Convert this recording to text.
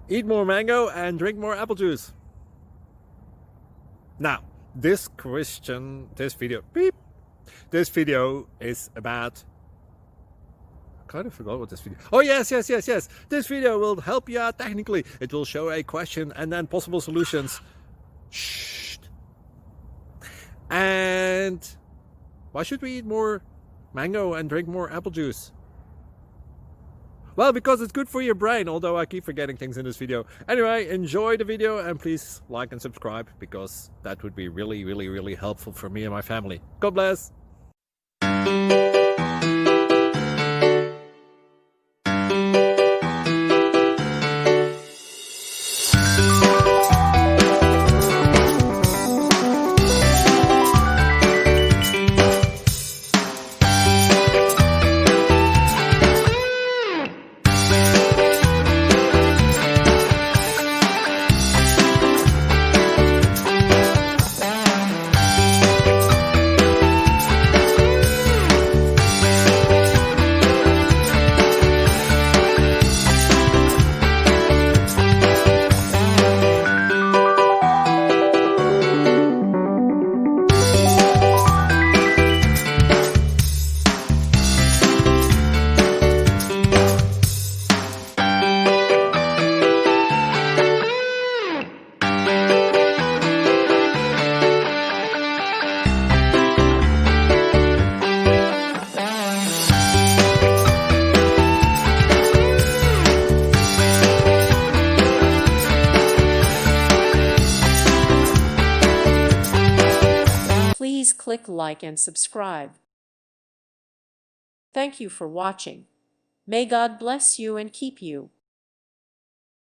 Eat more mango and drink more apple juice. Now, this video is about, I kind of forgot what this video. Oh, yes. This video will help you out technically. It will show a question and then possible solutions. Shh. And why should we eat more mango and drink more apple juice? Well, because it's good for your brain, although I keep forgetting things in this video. Anyway, enjoy the video and please like and subscribe, because that would be really helpful for me and my family. God bless. Please click like and subscribe. Thank you for watching. May God bless you and keep you.